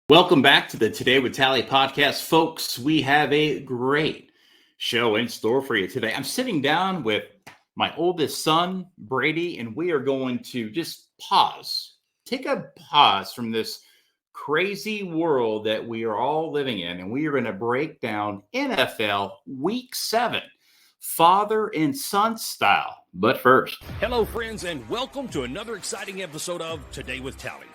Welcome back to the Today with Tally podcast, folks. We have a great show in store for you today. I'm sitting down with my oldest son, Brady, and we are going to just take a pause from this crazy world that we are all living in, and we are going to break down NFL Week 7, father and son style. But first, hello, friends, and welcome to another exciting episode of Today with Tally.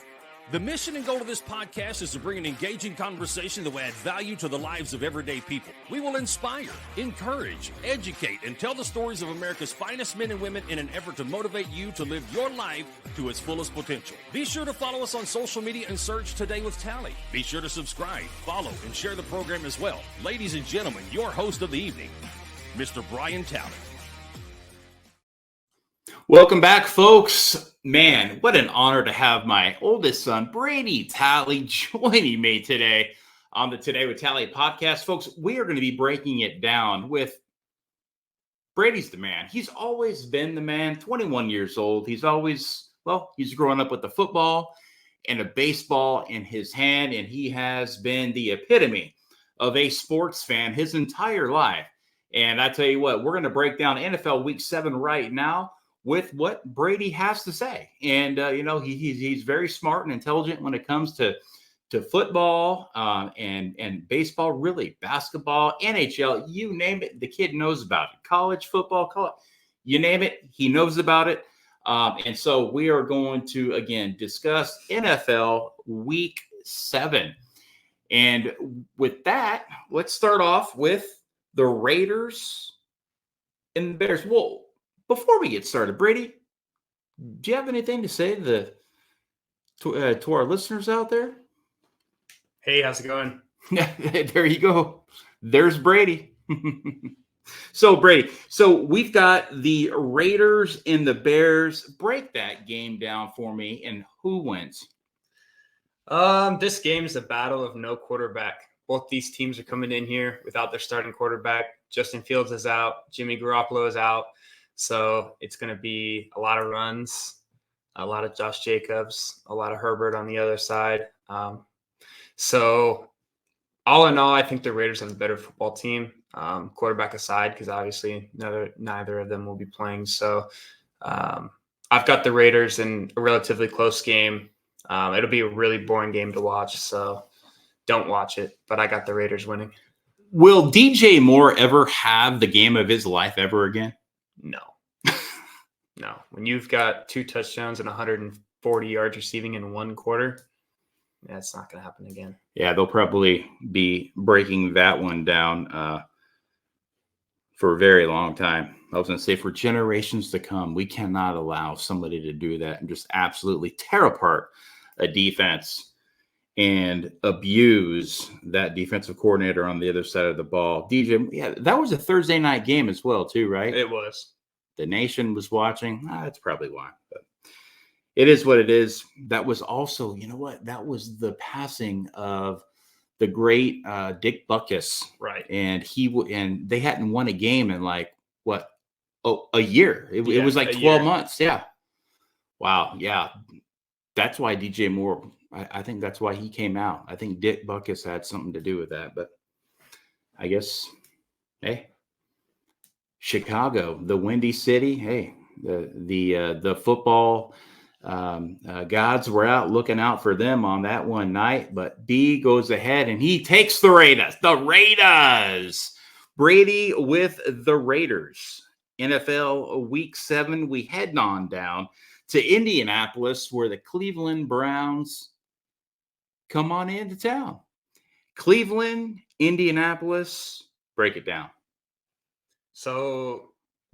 The mission and goal of this podcast is to bring an engaging conversation that will add value to the lives of everyday people. We will inspire, encourage, educate, and tell the stories of America's finest men and women in an effort to motivate you to live your life to its fullest potential. Be sure to follow us on social media and search Today with Tally. Be sure to subscribe, follow, and share the program as well. Ladies and gentlemen, your host of the evening, Mr. Brady Tally. Welcome back, folks. Man, what an honor to have my oldest son, Brady Tally, joining me today on the Today with Tally podcast. Folks, we are going to be breaking it down with Brady's the man. He's always been the man, 21 years old. He's growing up with the football and a baseball in his hand, and he has been the epitome of a sports fan his entire life. And I tell you what, we're going to break down NFL Week 7 right now with what Brady has to say. And, he's very smart and intelligent when it comes to football and baseball, really, basketball, NHL, you name it, the kid knows about it. College football, you name it, he knows about it. And so we are going to, again, discuss NFL Week 7. And with that, let's start off with the Raiders and the Bears. Well, before we get started, Brady, do you have anything to say to our listeners out there? Hey, how's it going? There you go. There's Brady. So, Brady, we've got the Raiders and the Bears. Break that game down for me, and who wins? This game is a battle of no quarterback. Both these teams are coming in here without their starting quarterback. Justin Fields is out. Jimmy Garoppolo is out. So it's going to be a lot of runs, a lot of Josh Jacobs, a lot of Herbert on the other side. So all in all, I think the Raiders have a better football team, quarterback aside, because obviously neither of them will be playing. So I've got the Raiders in a relatively close game. It'll be a really boring game to watch, so don't watch it. But I got the Raiders winning. Will DJ Moore ever have the game of his life ever again? No. No. When you've got 2 touchdowns and 140 yards receiving in one quarter, that's not going to happen again. Yeah, they'll probably be breaking that one down for a very long time. I was going to say for generations to come. We cannot allow somebody to do that and just absolutely tear apart a defense and abuse that defensive coordinator on the other side of the ball. DJ, yeah, that was a Thursday night game as well, too, right? It was. The nation was watching. That's probably why. But it is what it is. That was also, you know what? That was the passing of the great Dick Butkus. Right. And and they hadn't won a game in a year. It was like 12 months. Yeah. Wow. Yeah. That's why DJ Moore, I think that's why he came out. I think Dick Butkus had something to do with that. But I guess, hey, Chicago, the Windy City. Hey, the football gods were out looking out for them on that one night. But B goes ahead and he takes the Raiders. The Raiders. Brady with the Raiders. NFL Week 7. We head on down to Indianapolis, where the Cleveland Browns come on into town. Cleveland, Indianapolis, break it down. So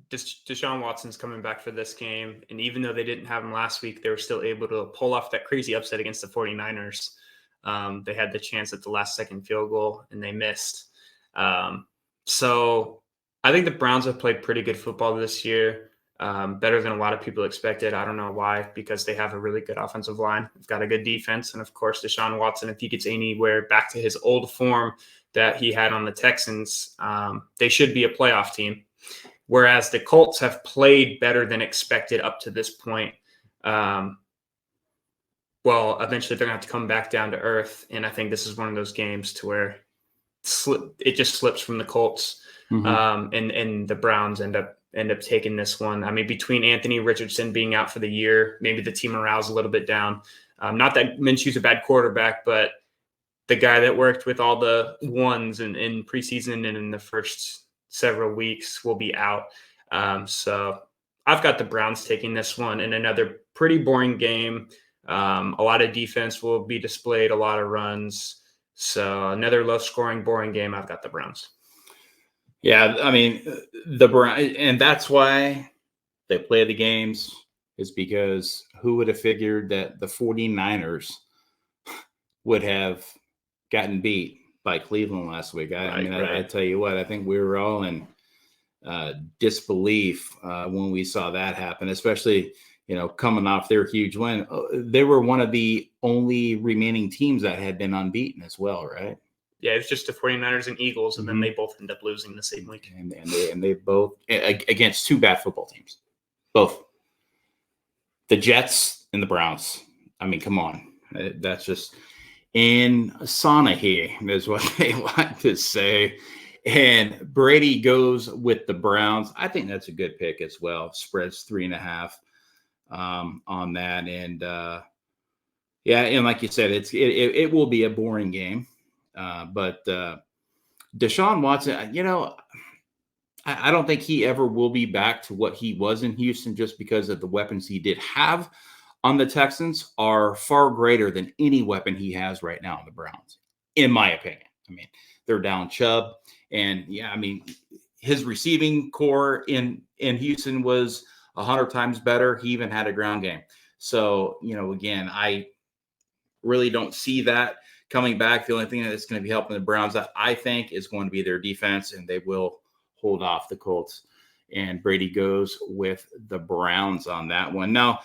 Deshaun Watson's coming back for this game. And even though they didn't have him last week, they were still able to pull off that crazy upset against the 49ers. They had the chance at the last second field goal and they missed. So I think the Browns have played pretty good football this year. Better than a lot of people expected. I don't know why, because they have a really good offensive line. They've got a good defense. And of course, Deshaun Watson, if he gets anywhere back to his old form that he had on the Texans, they should be a playoff team. Whereas the Colts have played better than expected up to this point. well, eventually they're going to have to come back down to earth. And I think this is one of those games to where it just slips from the Colts, and the Browns end up taking this one. I mean, between Anthony Richardson being out for the year, maybe the team morale's a little bit down. Not that Minshew's a bad quarterback, but the guy that worked with all the ones in preseason and in the first several weeks will be out. So I've got the Browns taking this one in another pretty boring game. A lot of defense will be displayed, a lot of runs. So another low-scoring, boring game. I've got the Browns. Yeah, I mean, the Browns, and that's why they play the games, is because who would have figured that the 49ers would have gotten beat by Cleveland last week? I tell you what, I think we were all in disbelief when we saw that happen, especially coming off their huge win. They were one of the only remaining teams that had been unbeaten as well, right? Yeah, it's just the 49ers and Eagles, and then they both end up losing the same week. And they both against two bad football teams, both the Jets and the Browns. I mean, come on, that's just insanity is what they like to say. And Brady goes with the Browns. I think that's a good pick as well. Spreads 3.5 on that, and yeah, and like you said, it will be a boring game. But Deshaun Watson, I don't think he ever will be back to what he was in Houston, just because of the weapons he did have on the Texans are far greater than any weapon he has right now on the Browns, in my opinion. I mean, they're down Chubb, and yeah, I mean, his receiving core in Houston was 100 times better. He even had a ground game. So, again, I really don't see that coming back. The only thing that's going to be helping the Browns, I think, is going to be their defense, and they will hold off the Colts. And Brady goes with the Browns on that one. Now,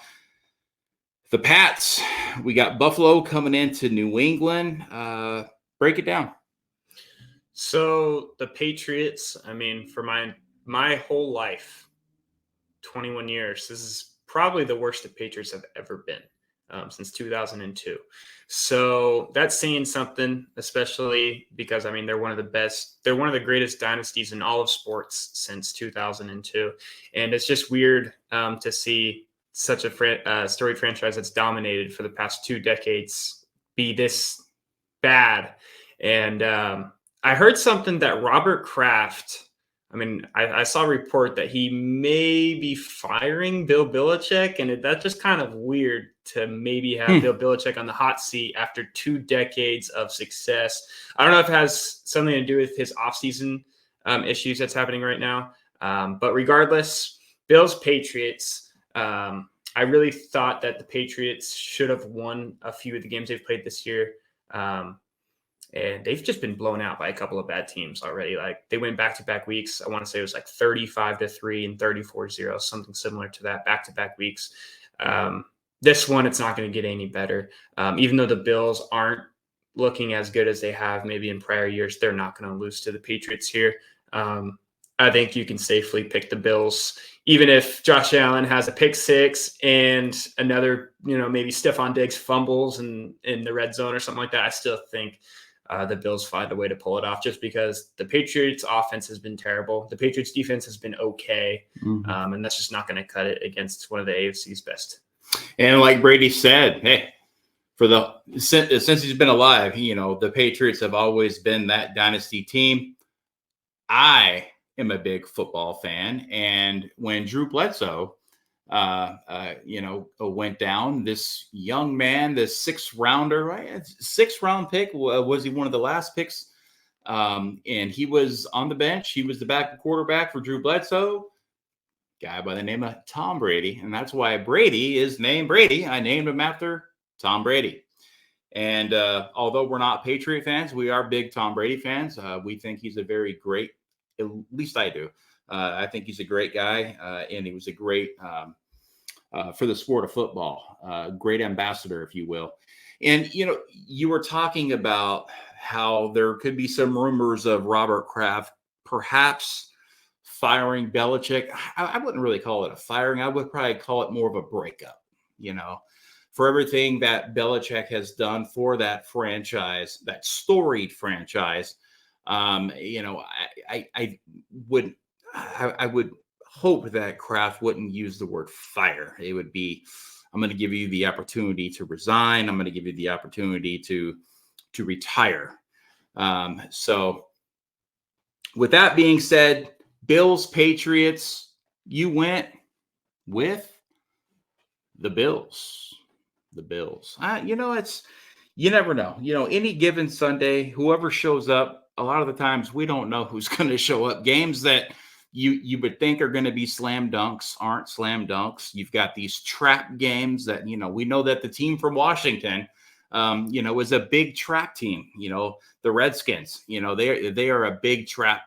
the Pats, we got Buffalo coming into New England. Break it down. So the Patriots, I mean, for my whole life, 21 years, this is probably the worst the Patriots have ever been since 2002. So that's saying something, especially because, I mean, they're one of the best. They're one of the greatest dynasties in all of sports since 2002. And it's just weird to see such a storied franchise that's dominated for the past 2 decades be this bad. And I heard something that Robert Kraft, I mean, I saw a report that he may be firing Bill Belichick, and that's just kind of weird to maybe have Bill Belichick on the hot seat after 2 decades of success. I don't know if it has something to do with his offseason issues that's happening right now. But regardless, Bills Patriots, I really thought that the Patriots should have won a few of the games they've played this year. And they've just been blown out by a couple of bad teams already. Like, they went back-to-back weeks. I want to say it was like 35-3 and 34-0, something similar to that, back-to-back weeks. This one, it's not going to get any better. Even though the Bills aren't looking as good as they have maybe in prior years, they're not going to lose to the Patriots here. I think you can safely pick the Bills, even if Josh Allen has a pick six and another, maybe Stephon Diggs fumbles in the red zone or something like that. I still think the Bills find a way to pull it off, just because the Patriots offense has been terrible. The Patriots defense has been okay. And that's just not going to cut it against one of the AFC's best. And like Brady said, hey, since he's been alive, the Patriots have always been that dynasty team. I am a big football fan. And when Drew Bledsoe, went down, this young man, this 6th rounder, right? 6th round pick. Was he one of the last picks? And he was on the bench. He was the backup quarterback for Drew Bledsoe, guy by the name of Tom Brady. And that's why Brady is named Brady. I named him after Tom Brady. And although we're not Patriot fans, we are big Tom Brady fans. We think he's a very great, at least I do. I think he's a great guy, and he was a great for the sport of football, great ambassador, if you will. And, you were talking about how there could be some rumors of Robert Kraft perhaps firing Belichick. I wouldn't really call it a firing. I would probably call it more of a breakup, for everything that Belichick has done for that franchise, that storied franchise. I would hope that Kraft wouldn't use the word fire. It would be, I'm going to give you the opportunity to resign. I'm going to give you the opportunity to retire. So with that being said, Bills, Patriots, you went with the Bills. The Bills. You never know. Any given Sunday, whoever shows up, a lot of the times we don't know who's going to show up. Games that you would think are going to be slam dunks aren't slam dunks. You've got these trap games that, we know that the team from Washington, is a big trap team. The Redskins, they are a big trap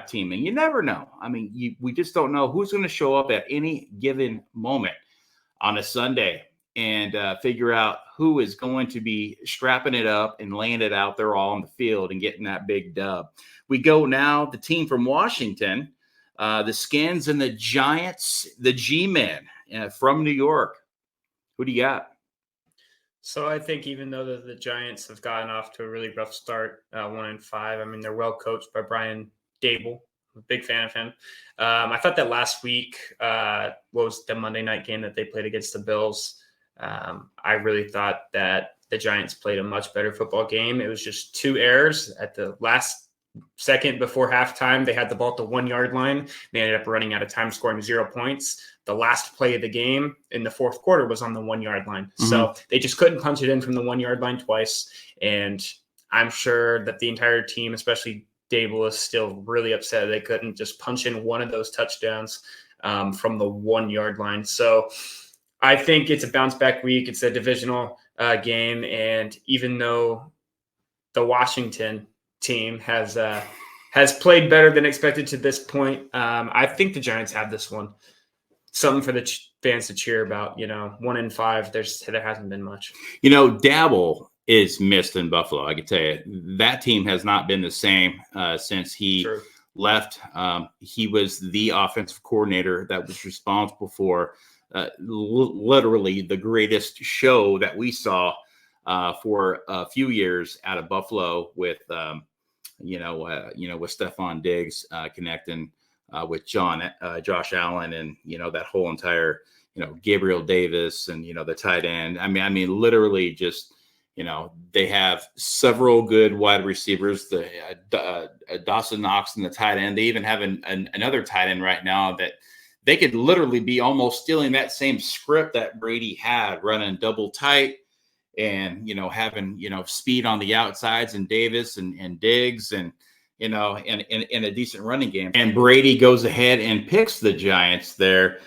team, and you never know. I mean, we just don't know who's going to show up at any given moment on a Sunday and figure out who is going to be strapping it up and laying it out there all on the field and getting that big dub. We go now, the team from Washington, the Skins and the Giants, the G-Men from New York. Who do you got? So I think even though the Giants have gotten off to a really rough start, 1-5, I mean, they're well coached by Brian Dable. I'm a big fan of him. I thought that last week, what was the Monday night game that they played against the Bills? I really thought that the Giants played a much better football game. It was just 2 errors at the last second before halftime. They had the ball at the 1 yard line. They ended up running out of time, scoring 0 points. The last play of the game in the fourth quarter was on the 1 yard line. Mm-hmm. So they just couldn't punch it in from the 1 yard line twice. And I'm sure that the entire team, especially Dable, is still really upset they couldn't just punch in one of those touchdowns from the 1 yard line. So I think it's a bounce back week. It's a divisional game. And even though the Washington team has played better than expected to this point, I think the Giants have this one. Something for the fans to cheer about. 1-5, there hasn't been much. Dabble is missed in Buffalo. I can tell you that team has not been the same since he left. He was the offensive coordinator that was responsible for literally the greatest show that we saw for a few years out of Buffalo with with Stephon Diggs connecting with Josh Allen, and that whole entire Gabriel Davis and the tight end. I mean literally just they have several good wide receivers. The Dawson Knox and the tight end. They even have another tight end right now that they could literally be almost stealing that same script that Brady had, running double tight and, having, speed on the outsides and Davis and Diggs and, and a decent running game. And Brady goes ahead and picks the Giants there.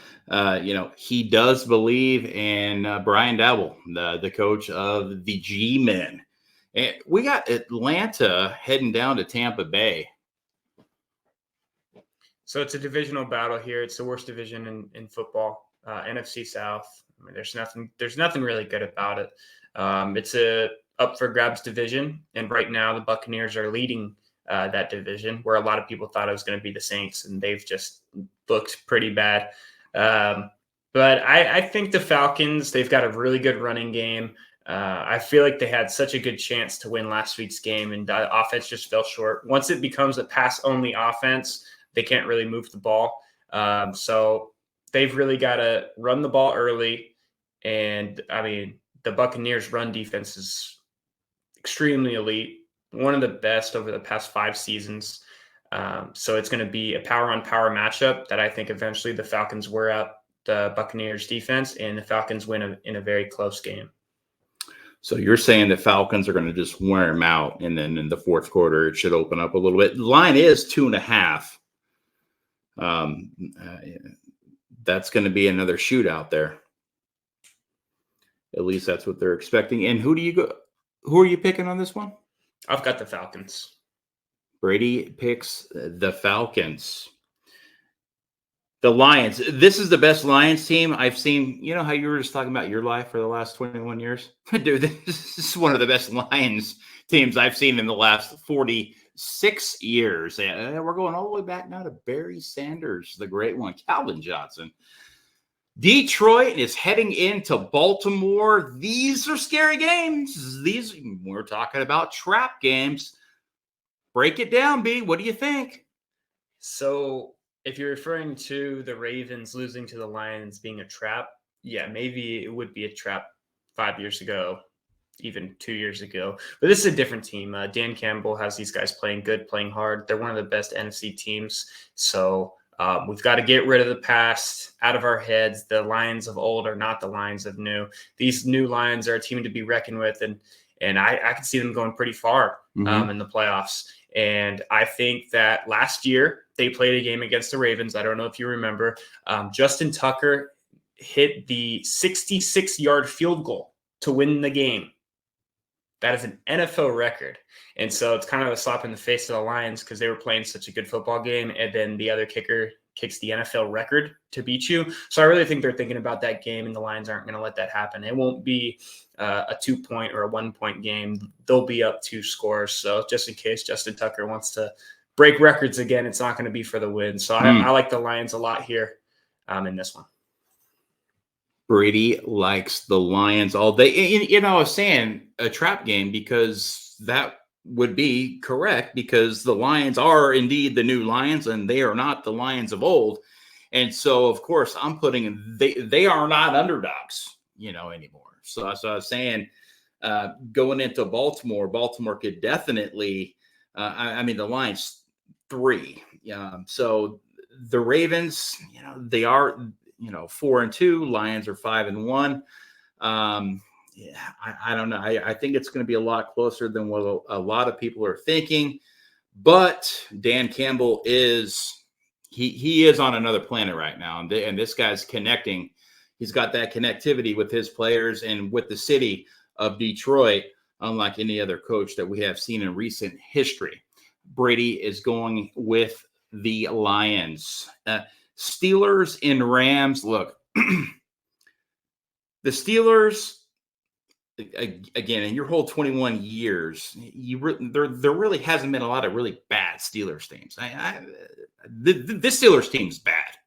He does believe in Brian Dabble, the coach of the G-Men. And we got Atlanta heading down to Tampa Bay. So it's a divisional battle here. It's the worst division in football, NFC South. I mean, there's nothing really good about it. It's a up for grabs division, and right now the Buccaneers are leading that division, where a lot of people thought it was going to be the Saints, and they've just looked pretty bad. But I think the Falcons, they've got a really good running game. I feel like they had such a good chance to win last week's game, and the offense just fell short. Once it becomes a pass-only offense, they can't really move the ball. So they've really got to run the ball early. And, I mean, the Buccaneers' run defense is extremely elite, one of the best over the past 5 seasons. So it's going to be a power-on-power matchup that I think eventually the Falcons wear out the Buccaneers' defense, and the Falcons win in a very close game. So you're saying the Falcons are going to just wear them out, and then in the fourth quarter it should open up a little bit. The line is 2.5. That's going to be another shootout there. At least that's what they're expecting. And who are you picking on this one? I've got the Falcons. Brady picks the Falcons. The Lions. This is the best Lions team I've seen. You know how you were just talking about your life for the last 21 years? Dude, this is one of the best Lions teams I've seen in the last 46 years. And we're going all the way back now to Barry Sanders, the great one, Calvin Johnson. Detroit is heading into Baltimore. These are scary games. We're talking about trap games. Break it down, B. What do you think? So if you're referring to the Ravens losing to the Lions being a trap, yeah, maybe it would be a trap 5 years ago, even 2 years ago. But this is a different team. Dan Campbell has these guys playing good, playing hard. They're one of the best NFC teams. So we've got to get rid of the past out of our heads. The Lions of old are not the Lions of new. These new Lions are a team to be reckoned with, and I can see them going pretty far in the playoffs. And I think that last year they played a game against the Ravens. I don't know if you remember. Justin Tucker hit the 66-yard field goal to win the game. That is an NFL record. And so it's kind of a slap in the face to the Lions because they were playing such a good football game. And then the other kicker kicks the NFL record to beat you. So I really think they're thinking about that game, and the Lions aren't going to let that happen. It won't be a 2-point or a 1-point game. They'll be up 2 scores. So just in case Justin Tucker wants to break records again, it's not going to be for the win. So I like the Lions a lot here in this one. Brady likes the Lions all day. I was saying a trap game because that would be correct, because the Lions are indeed the new Lions and they are not the Lions of old. And so, of course, I'm putting they are not underdogs, anymore. So I was saying going into Baltimore could definitely, the Lions 3. So the Ravens, they are, 4-2. Lions are 5-1. I don't know. I think it's going to be a lot closer than what a lot of people are thinking. But Dan Campbell is he is on another planet right now, and this guy's connecting. He's got that connectivity with his players and with the city of Detroit, unlike any other coach that we have seen in recent history. Brady is going with the Lions. Steelers and Rams. Look, the Steelers, again, in your whole 21 years, there really hasn't been a lot of really bad Steelers teams. This Steelers team's bad.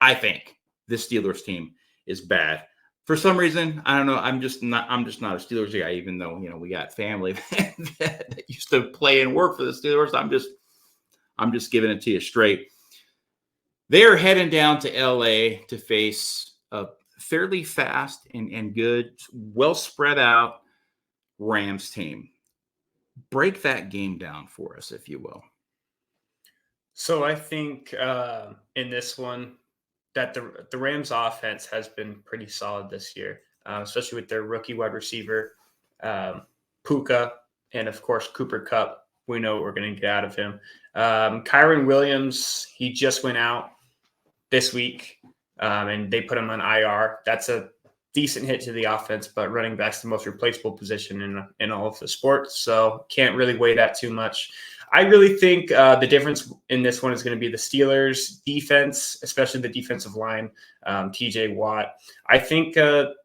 I think this Steelers team is bad. For some reason, I don't know. I'm just not a Steelers guy, even though we got family that used to play and work for the Steelers. I'm just giving it to you straight. They're heading down to LA to face a fairly fast and good, well spread out Rams team. Break that game down for us, if you will. So I think in this one that the Rams offense has been pretty solid this year, especially with their rookie wide receiver, Puka, and of course Cooper Kupp. We know what we're going to get out of him. Kyron Williams, he just went out this week, and they put him on IR. That's a decent hit to the offense, but running back's the most replaceable position in all of the sports, so can't really weigh that too much. I really think the difference in this one is going to be the Steelers' defense, especially the defensive line, TJ Watt. I think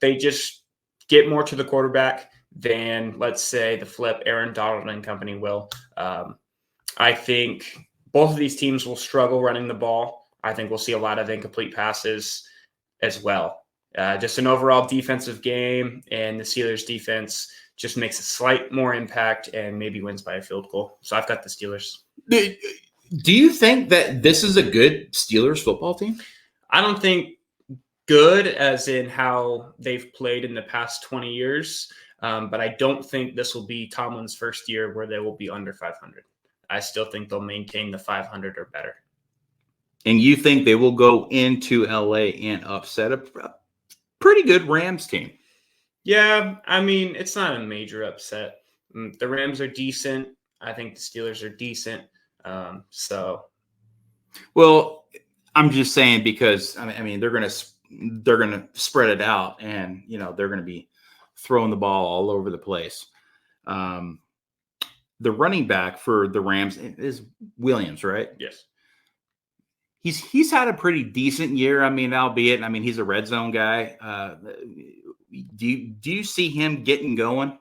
they just get more to the quarterback than, let's say, the flip Aaron Donald and company will. I think both of these teams will struggle running the ball. I think we'll see a lot of incomplete passes as well. Just an overall defensive game, and the Steelers' defense just makes a slight more impact and maybe wins by a field goal. So I've got the Steelers. Do you think that this is a good Steelers football team? I don't think good as in how they've played in the past 20 years, but I don't think this will be Tomlin's first year where they will be under 500. I still think they'll maintain the 500 or better. And you think they will go into LA and upset a pretty good Rams team? Yeah, it's not a major upset. The Rams are decent. I think the Steelers are decent. Well, I'm just saying because they're gonna spread it out, and they're gonna be throwing the ball all over the place. The running back for the Rams is Williams, right? Yes. He's had a pretty decent year. Albeit, he's a red zone guy. Do you see him getting going?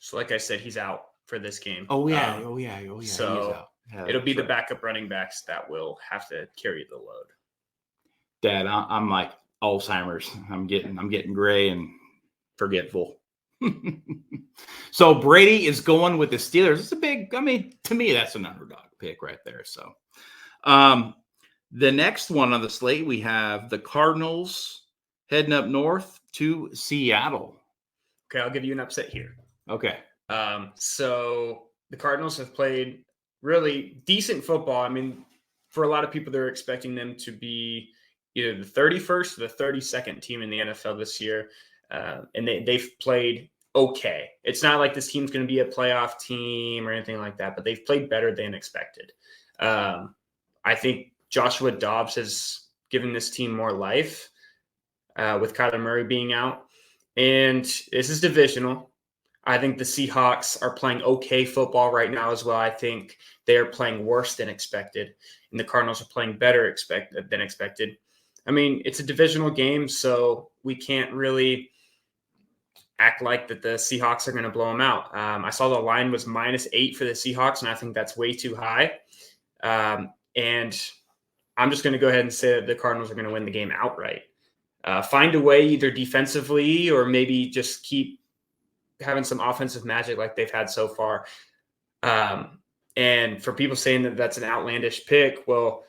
So, like I said, he's out for this game. Oh yeah. So he's out. Yeah, it'll be the backup running backs that will have to carry the load. Dad, I'm like Alzheimer's. I'm getting gray and forgetful. So Brady is going with the Steelers. It's a big, to me, that's an underdog pick right there. So the next one on the slate, we have the Cardinals heading up north to Seattle. Okay, I'll give you an upset here. Okay. So the Cardinals have played really decent football. I mean, for a lot of people, they're expecting them to be either the 31st or the 32nd team in the NFL this year. And they've played okay. It's not like this team's going to be a playoff team or anything like that, but they've played better than expected. I think Joshua Dobbs has given this team more life with Kyler Murray being out. And this is divisional. I think the Seahawks are playing okay football right now as well. I think they are playing worse than expected, and the Cardinals are playing better than expected. I mean, it's a divisional game, so we can't really act like that the Seahawks are going to blow them out. I saw the line was -8 for the Seahawks, and I think that's way too high. And I'm just going to go ahead and say that the Cardinals are going to win the game outright. Find a way either defensively or maybe just keep having some offensive magic like they've had so far. And for people saying that that's an outlandish pick, well,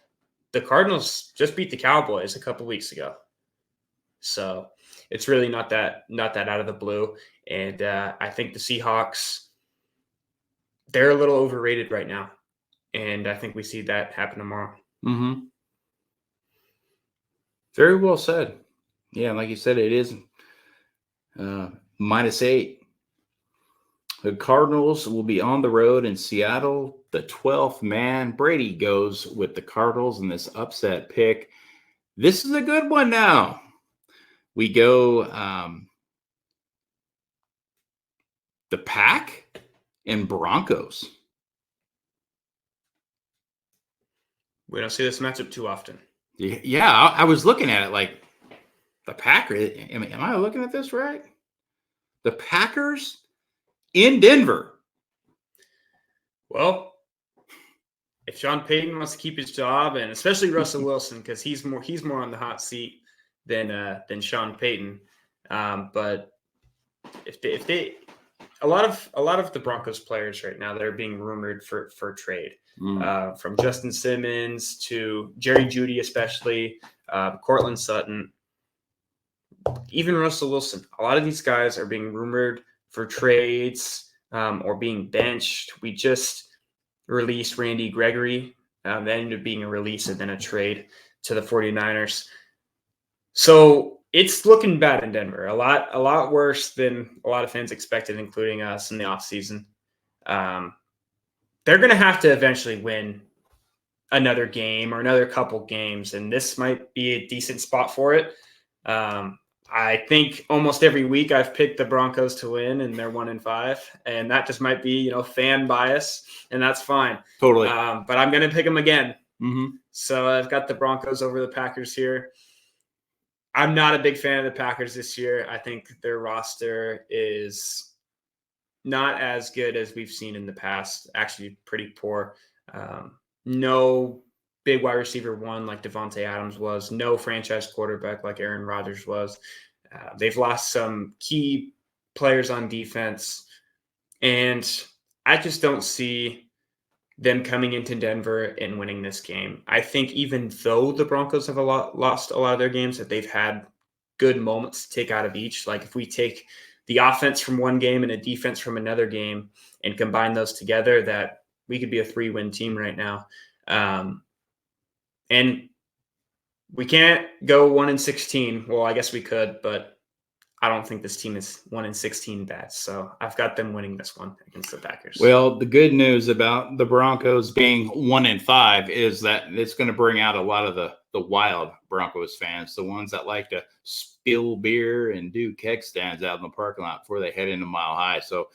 the Cardinals just beat the Cowboys a couple weeks ago. So it's really not that out of the blue. And I think the Seahawks, they're a little overrated right now. And I think we see that happen tomorrow. Mm-hmm. Very well said. Yeah, like you said, it is -8. The Cardinals will be on the road in Seattle. The 12th man, Brady, goes with the Cardinals in this upset pick. This is a good one now. We go the Pack and Broncos. We don't see this matchup too often. Yeah, I was looking at it like the Packers. Am I looking at this right? The Packers in Denver. Well, if Sean Payton wants to keep his job, and especially Russell Wilson, because he's more on the hot seat than Sean Payton. But if they a lot of the Broncos players right now that are being rumored for trade, from Justin Simmons to Jerry Jeudy, especially Cortland Sutton, even Russell Wilson. A lot of these guys are being rumored for trades or being benched. We just released Randy Gregory. That ended up being a release and then a trade to the 49ers. So it's looking bad in Denver. A lot worse than a lot of fans expected, including us in the offseason. They're going to have to eventually win another game or another couple games, and this might be a decent spot for it. I think almost every week I've picked the Broncos to win, and they're 1-5, and that just might be, fan bias, and that's fine. Totally. But I'm going to pick them again. Mm-hmm. So I've got the Broncos over the Packers here. I'm not a big fan of the Packers this year. I think their roster is not as good as we've seen in the past. Actually, pretty poor. No big wide receiver one like Devontae Adams was. No franchise quarterback like Aaron Rodgers was. They've lost some key players on defense. And I just don't see them coming into Denver and winning this game. I think even though the Broncos have lost a lot of their games, that they've had good moments to take out of each. Like if we take the offense from one game and a defense from another game and combine those together, that we could be a 3-win team right now. And we can't go 1-16. Well, I guess we could, but I don't think this team is 1-16 bad. So I've got them winning this one against the Packers. Well, the good news about the Broncos being 1-5 is that it's going to bring out a lot of the wild Broncos fans, the ones that like to spill beer and do keg stands out in the parking lot before they head into Mile High. So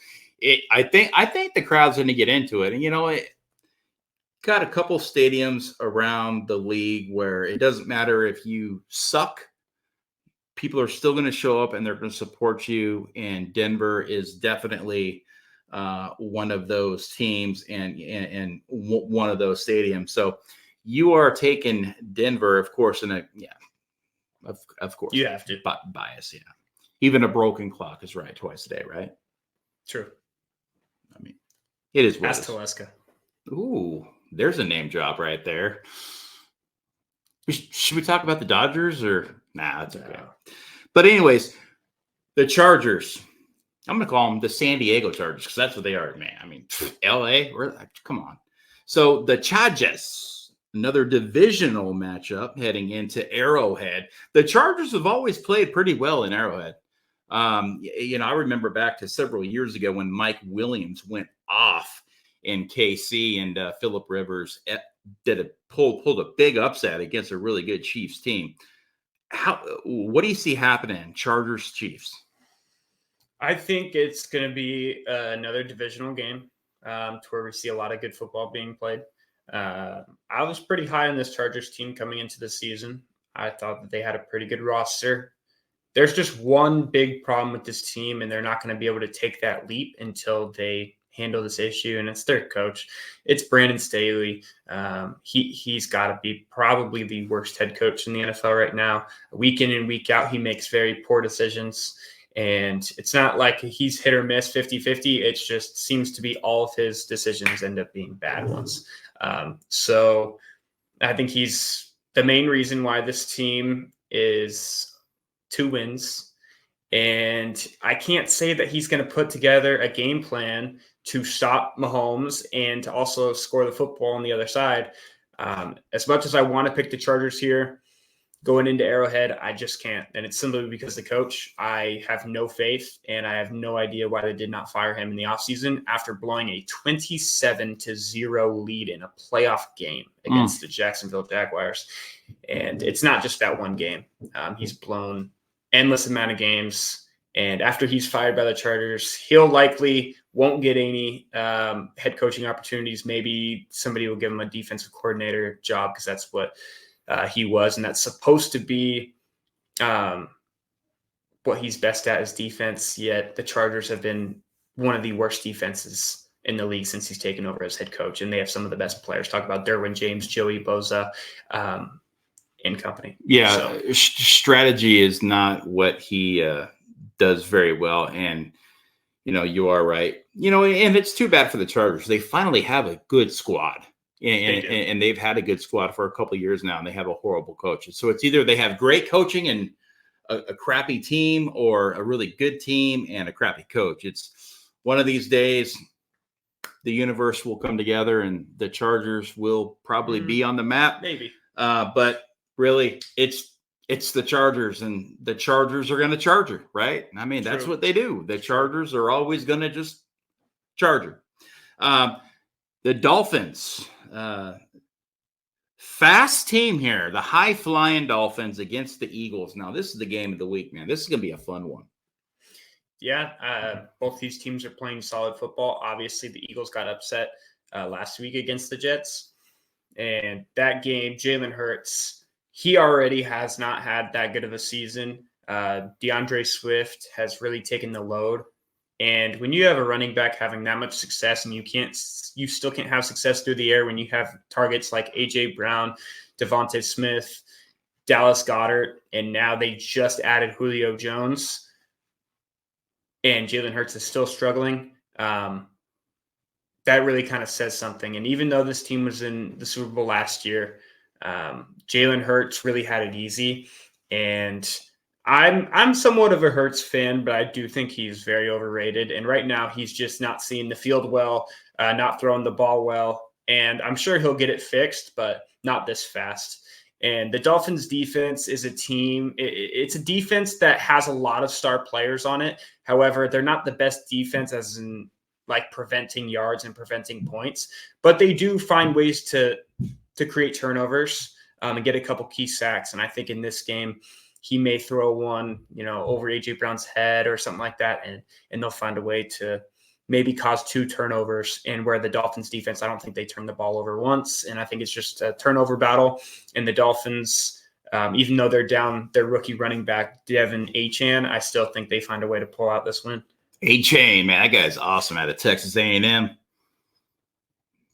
I think the crowd's going to get into it. And, it got a couple stadiums around the league where it doesn't matter if you suck. People are still going to show up and they're going to support you. And Denver is definitely one of those teams and one of those stadiums. So you are taking Denver, of course, in a Of course. You have to. Bias, yeah. Even a broken clock is right twice a day, right? True. I mean, it is what Ask it is. Teleska. Ooh, there's a name drop right there. Should we talk about the Dodgers or nah? That's okay. No. But anyways, the Chargers. I'm gonna call them the San Diego Chargers because that's what they are, man. I mean, LA. Come on. So the Chargers, another divisional matchup heading into Arrowhead. The Chargers have always played pretty well in Arrowhead. I remember back to several years ago when Mike Williams went off in KC and Phillip Rivers pulled a big upset against a really good Chiefs team. What do you see happening, Chargers Chiefs? I think it's going to be another divisional game to where we see a lot of good football being played. I was pretty high on this Chargers team coming into the season. I thought that they had a pretty good roster. There's just one big problem with this team, and they're not going to be able to take that leap until they handle this issue, and it's their coach. It's Brandon Staley. He's got to be probably the worst head coach in the NFL right now. Week in and week out, he makes very poor decisions, and it's not like he's hit or miss 50-50. It just seems to be all of his decisions end up being bad ones. So I think he's the main reason why this team is 2 wins. And I can't say that he's going to put together a game plan to stop Mahomes and to also score the football on the other side. As much as I want to pick the Chargers here, going into Arrowhead, I just can't. And it's simply because the coach, I have no faith, and I have no idea why they did not fire him in the offseason after blowing a 27-0 lead in a playoff game against the Jacksonville Jaguars. And it's not just that one game. He's blown endless amount of games. And after he's fired by the Chargers, he'll likely won't get any head coaching opportunities. Maybe somebody will give him a defensive coordinator job because that's what he was. And that's supposed to be what he's best at is defense. Yet the Chargers have been one of the worst defenses in the league since he's taken over as head coach. And they have some of the best players. Talk about Derwin James, Joey Bosa, and company. Yeah, so. Strategy is not what he does very well. And, you are right. And it's too bad for the Chargers. They finally have a good squad. And they've had a good squad for a couple of years now, and they have a horrible coach. So it's either they have great coaching and a crappy team, or a really good team and a crappy coach. It's one of these days the universe will come together and the Chargers will probably be on the map. Maybe. But really, it's the Chargers, and the Chargers are going to charger, right? I mean, that's what they do. The Chargers are always going to just charger. The Dolphins, fast team here. The high-flying Dolphins against the Eagles. Now, this is the game of the week, man. This is going to be a fun one. Yeah, both these teams are playing solid football. Obviously, the Eagles got upset last week against the Jets. And that game, Jalen Hurts, he already has not had that good of a season. DeAndre Swift has really taken the load. And when you have a running back having that much success, and you still can't have success through the air when you have targets like A.J. Brown, Devontae Smith, Dallas Goedert, and now they just added Julio Jones, and Jalen Hurts is still struggling. That really kind of says something. And even though this team was in the Super Bowl last year, Jalen Hurts really had it easy. And I'm somewhat of a Hurts fan, but I do think he's very overrated. And right now he's just not seeing the field well, not throwing the ball well. And I'm sure he'll get it fixed, but not this fast. And the Dolphins defense is a team. It's a defense that has a lot of star players on it. However, they're not the best defense as in like preventing yards and preventing points, but they do find ways to create turnovers and get a couple key sacks. And I think in this game, he may throw one, over A.J. Brown's head or something like that, and they'll find a way to maybe cause 2 turnovers. And where the Dolphins defense, I don't think they turn the ball over once. And I think it's just a turnover battle. And the Dolphins, even though they're down their rookie running back, Devin Achane, I still think they find a way to pull out this win. Achane, man, that guy's awesome out of Texas A&M.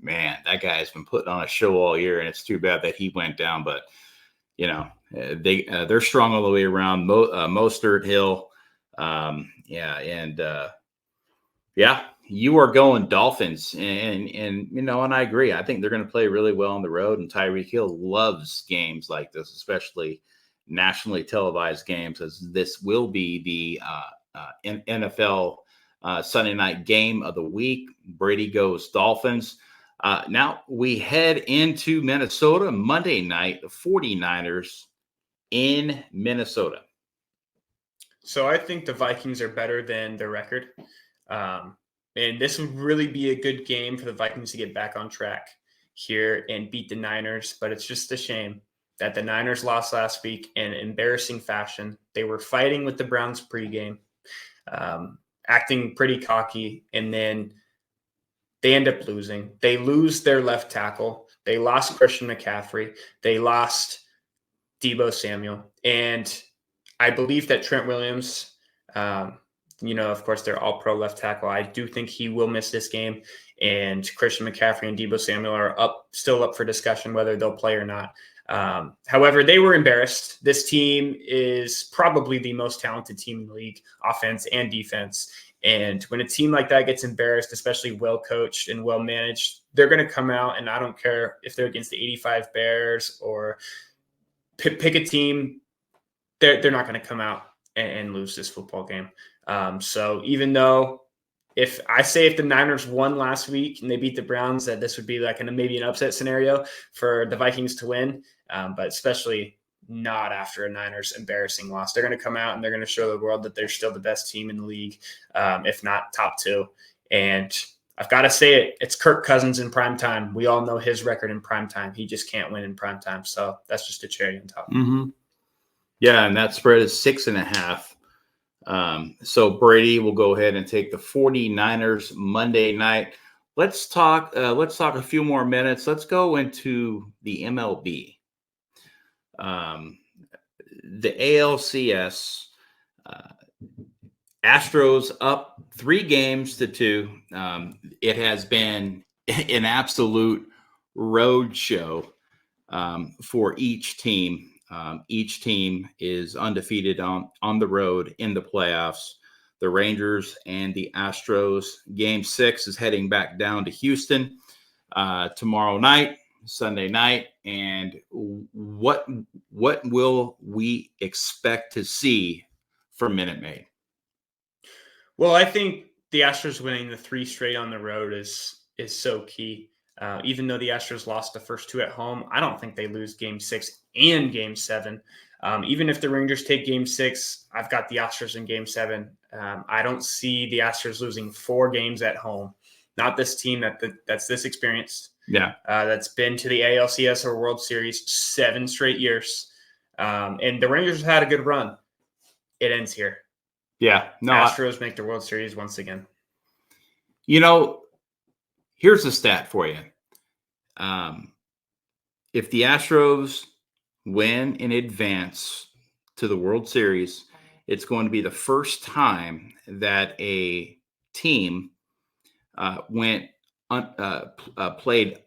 Man, that guy has been putting on a show all year, and it's too bad that he went down. But they're strong all the way around. Mostert, Hill, you are going Dolphins, and I agree. I think they're going to play really well on the road, and Tyreek Hill loves games like this, especially nationally televised games, as this will be the NFL Sunday night game of the week. Brady goes Dolphins. Now we head into Minnesota Monday night, the 49ers in Minnesota. So I think the Vikings are better than their record. And this would really be a good game for the Vikings to get back on track here and beat the Niners. But it's just a shame that the Niners lost last week in embarrassing fashion. They were fighting with the Browns pregame, acting pretty cocky, and then they end up losing. They lose their left tackle. They lost Christian McCaffrey. They lost Deebo Samuel. And I believe that Trent Williams, of course, they're all pro left tackle. I do think he will miss this game. And Christian McCaffrey and Deebo Samuel are still up for discussion whether they'll play or not. However, they were embarrassed. This team is probably the most talented team in the league, offense and defense. And when a team like that gets embarrassed, especially well coached and well managed, they're going to come out, and I don't care if they're against the 85 Bears or pick a team, they're not going to come out and lose this football game. So even though if the Niners won last week and they beat the Browns, that this would be like maybe an upset scenario for the Vikings to win, but especially not after a Niners embarrassing loss. They're going to come out and they're going to show the world that they're still the best team in the league, if not top two. And I've got to say it, it's Kirk Cousins in prime time. We all know his record in prime time. He just can't win in prime time. So that's just a cherry on top. Mm-hmm. Yeah, and that spread is 6.5. So Brady will go ahead and take the 49ers Monday night. Let's talk a few more minutes. Let's go into the MLB. The ALCS, Astros up 3-2. It has been an absolute road show for each team. Each team is undefeated on the road in the playoffs. The Rangers and the Astros. Game 6 is heading back down to Houston tomorrow night, Sunday night. And what will we expect to see from Minute Maid? Well, I think the Astros winning the 3 straight on the road is so key. Even though the Astros lost the first 2 at home, I don't think they lose Game 6 and Game 7. Even if the Rangers take Game 6, I've got the Astros in Game 7. I don't see the Astros losing 4 games at home. Not this team that's this experienced. Yeah, that's been to the ALCS or World Series 7 straight years. And the Rangers have had a good run. It ends here. Yeah. No, Astros make the World Series once again. Here's a stat for you. If the Astros win in advance to the World Series, it's going to be the first time that a team played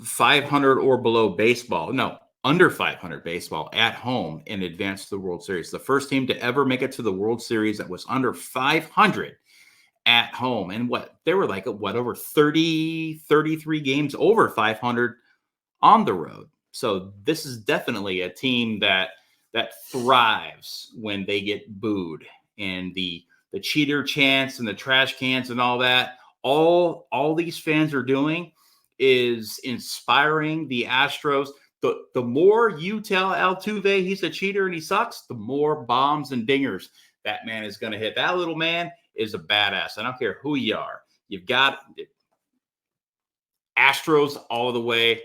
500 or below baseball. No, under 500 baseball at home in advance to the World Series. The first team to ever make it to the World Series that was under 500 at home. And they were over 33 games over 500 on the road. So this is definitely a team that thrives when they get booed, and the cheater chants and the trash cans and all that. All these fans are doing is inspiring the Astros. The more you tell Altuve he's a cheater and he sucks, the more bombs and dingers that man is going to hit. That little man is a badass. I don't care who you are. You've got Astros all the way.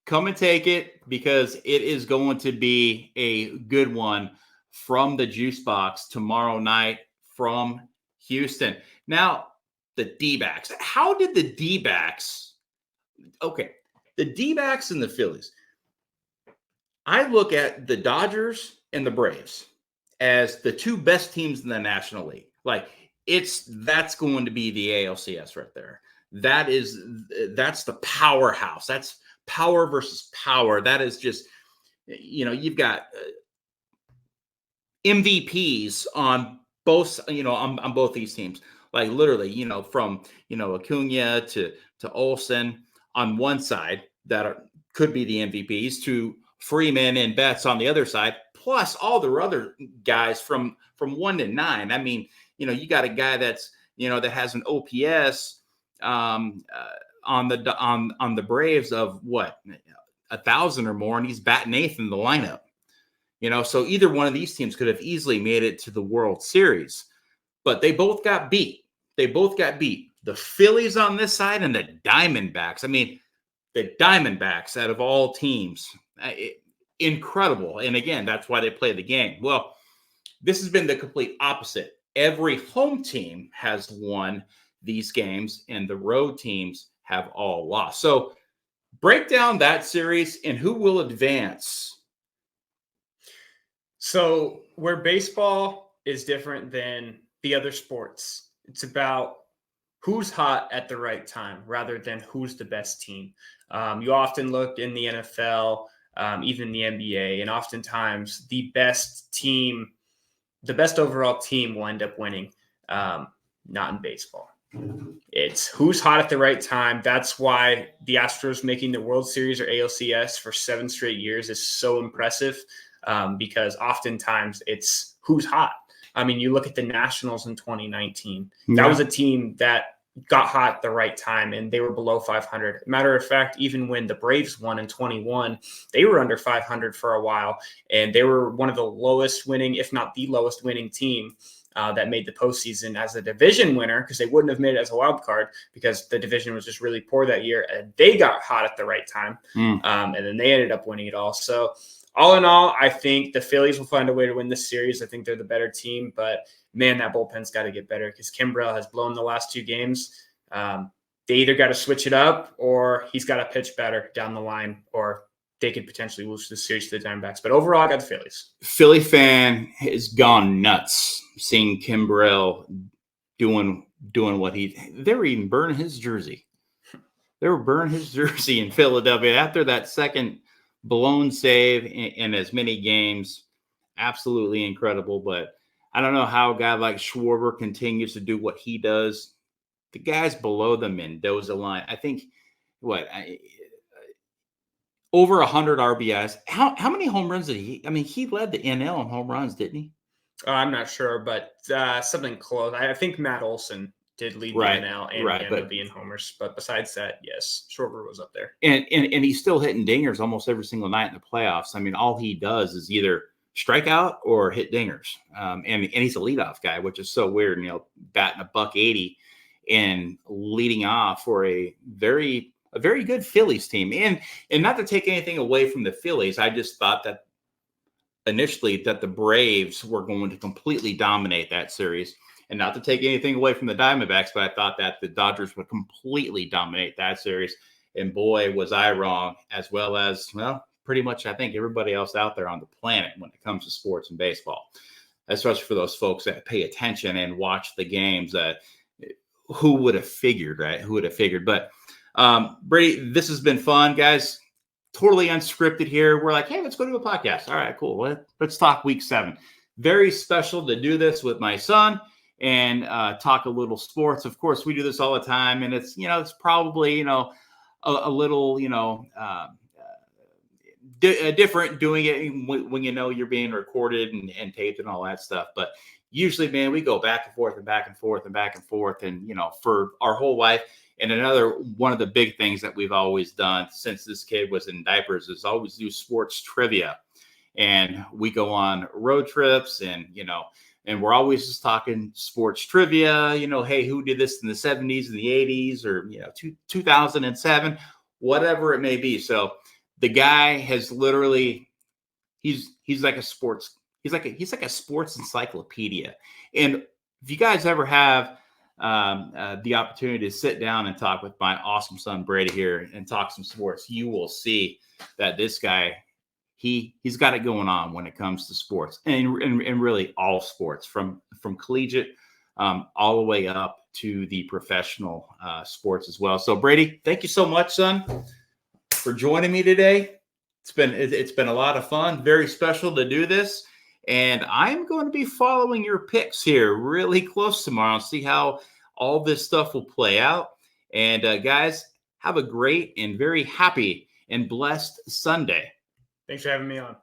Come and take it, because it is going to be a good one from the juice box tomorrow night from Houston. Now, the D-backs. How did the D-backs? Okay, the D-backs and the Phillies. I look at the Dodgers and the Braves as the 2 best teams in the National League. That's going to be the ALCS right there. That's the powerhouse. That's power versus power. That is just you've got MVPs on both, on both these teams. Like literally, from Acuna to Olsen on one side could be the MVPs, to Freeman and Betts on the other side, plus all the other guys from 1 to 9. I mean, you got a guy that's that has an OPS on the Braves of what, 1,000 or more, and he's batting eighth in the lineup. So either one of these teams could have easily made it to the World Series, but they both got beat. The Phillies on this side and the Diamondbacks. I mean, the Diamondbacks out of all teams, incredible. And again, that's why they play the game. Well, this has been the complete opposite. Every home team has won these games, and the road teams have all lost. So break down that series and who will advance. So where baseball is different than the other sports, it's about who's hot at the right time rather than who's the best team. You often look in the NFL, even the NBA, and oftentimes the best team, the best overall team will end up winning, not in baseball. It's who's hot at the right time. That's why the Astros making the World Series or ALCS for 7 straight years is so impressive, because oftentimes it's who's hot. I mean, you look at the Nationals in 2019. That was a team that got hot at the right time, and they were below 500. Matter of fact, even when the Braves won in 21, they were under 500 for a while, and they were one of the lowest winning, if not the lowest winning team that made the postseason as a division winner, because they wouldn't have made it as a wild card because the division was just really poor that year. And they got hot at the right time, and then they ended up winning it all. So all in all, I think the Phillies will find a way to win this series. I think they're the better team, but man, that bullpen's got to get better because Kimbrel has blown the last 2 games. They either got to switch it up or he's got to pitch better down the line, or they could potentially lose the series to the Diamondbacks. But overall, I got the Phillies. Philly fan has gone nuts seeing Kimbrel doing what they were even burning his jersey. They were burning his jersey in Philadelphia after that second blown save in as many games. Absolutely incredible. But I don't know how a guy like Schwarber continues to do what he does. The guys below the Mendoza line, I think, over 100 RBIs. How many home runs did he? I mean, he led the NL in home runs, didn't he? I'm not sure, but something close. I think Matt Olson did lead the NL and the MLB in homers. But besides that, yes, Schwarber was up there. And he's still hitting dingers almost every single night in the playoffs. I mean, all he does is either strike out or hit dingers. And he's a leadoff guy, which is so weird. Batting $180 and leading off for a very good Phillies team. And not to take anything away from the Phillies, I just thought that initially that the Braves were going to completely dominate that series. And not to take anything away from the Diamondbacks, but I thought that the Dodgers would completely dominate that series. And boy, was I wrong, as well as, well, pretty much I think everybody else out there on the planet when it comes to sports and baseball, especially for those folks that pay attention and watch the games. Who would have figured, right? Who would have figured? But Brady, this has been fun, guys. Totally unscripted here. We're like, hey, let's go do a podcast. All right, cool. Let's talk week 7. Very special to do this with my son and talk a little sports. Of course, we do this all the time, and it's probably a little different doing it when you're being recorded and taped and all that stuff. But usually, man, we go back and forth and back and forth and back and forth, and for our whole life. And another one of the big things that we've always done since this kid was in diapers is always do sports trivia. And we go on road trips and we're always just talking sports trivia, hey, who did this in the 70s and the 80s or, 2007, whatever it may be. So the guy has literally, he's like a sports encyclopedia. And if you guys ever have the opportunity to sit down and talk with my awesome son Brady here and talk some sports, you will see that this guy, he's got it going on when it comes to sports and really all sports from collegiate all the way up to the professional sports as well. So Brady, thank you so much, son, for joining me today. It's been a lot of fun. Very special to do this. And I'm going to be following your picks here really close tomorrow and see how all this stuff will play out. And guys, have a great and very happy and blessed Sunday. Thanks for having me on.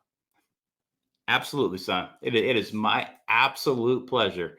Absolutely, son. It is my absolute pleasure.